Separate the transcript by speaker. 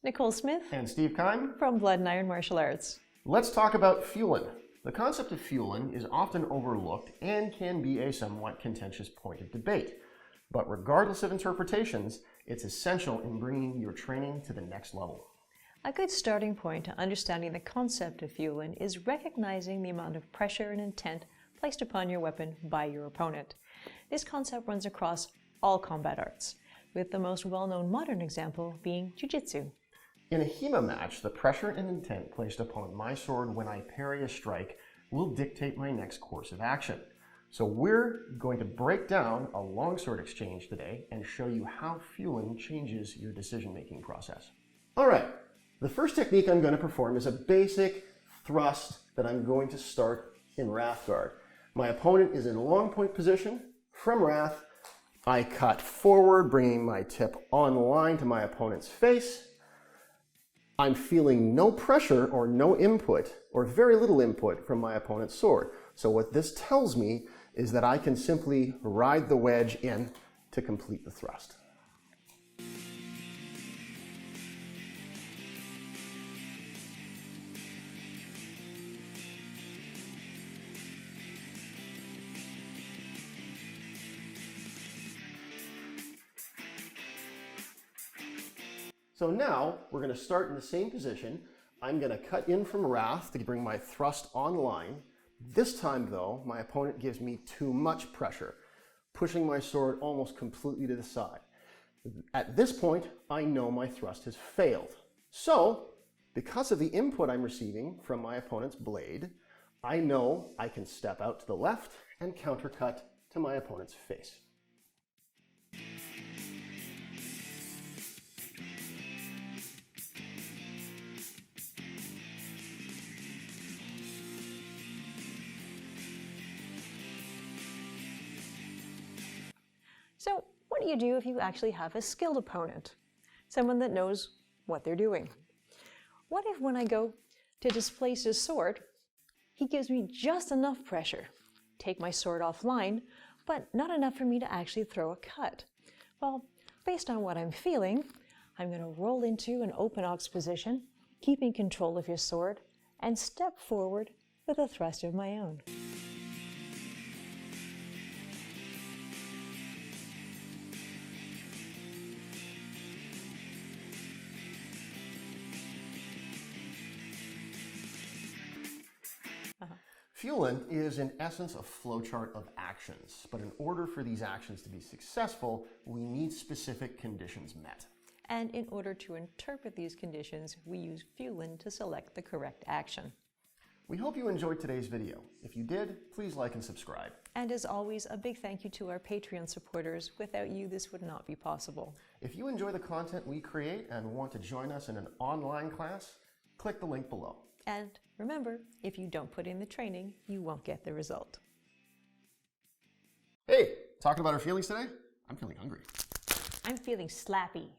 Speaker 1: Nicole Smith
Speaker 2: and Steve Kime
Speaker 1: from Blood and Iron Martial Arts.
Speaker 2: Let's talk about Fühlen. The concept of Fühlen is often overlooked and can be a somewhat contentious point of debate. But regardless of interpretations, it's essential in bringing your training to the next level.
Speaker 1: A good starting point to understanding the concept of Fühlen is recognizing the amount of pressure and intent placed upon your weapon by your opponent. This concept runs across all combat arts, with the most well-known modern example being Jiu-Jitsu.
Speaker 2: In a HEMA match, the pressure and intent placed upon my sword when I parry a strike will dictate my next course of action. So we're going to break down a longsword exchange today and show you how Fühlen changes your decision-making process. All right, the first technique I'm going to perform is a basic thrust that I'm going to start in Wrath Guard. My opponent is in long point position. From Wrath, I cut forward, bringing my tip on line to my opponent's face. I'm feeling no pressure or no input, or very little input from my opponent's sword. So what this tells me is that I can simply ride the wedge in to complete the thrust. So now we're going to start in the same position. I'm going to cut in from Wrath to bring my thrust online. This time though, my opponent gives me too much pressure, pushing my sword almost completely to the side. At this point, I know my thrust has failed. So, because of the input I'm receiving from my opponent's blade, I know I can step out to the left and countercut to my opponent's face.
Speaker 1: So what do you do if you actually have a skilled opponent? Someone that knows what they're doing. What if when I go to displace his sword, he gives me just enough pressure, take my sword offline, but not enough for me to actually throw a cut? Well, based on what I'm feeling, I'm going to roll into an open ox position, keeping control of his sword, and step forward with a thrust of my own.
Speaker 2: Fühlen is in essence a flowchart of actions, but in order for these actions to be successful, we need specific conditions met.
Speaker 1: And in order to interpret these conditions, we use Fühlen to select the correct action.
Speaker 2: We hope you enjoyed today's video. If you did, please like and subscribe.
Speaker 1: And as always, a big thank you to our Patreon supporters. Without you, this would not be possible.
Speaker 2: If you enjoy the content we create and want to join us in an online class, click the link below.
Speaker 1: And remember, if you don't put in the training, you won't get the result.
Speaker 2: Hey, talking about our feelings today? I'm feeling hungry.
Speaker 1: I'm feeling slappy.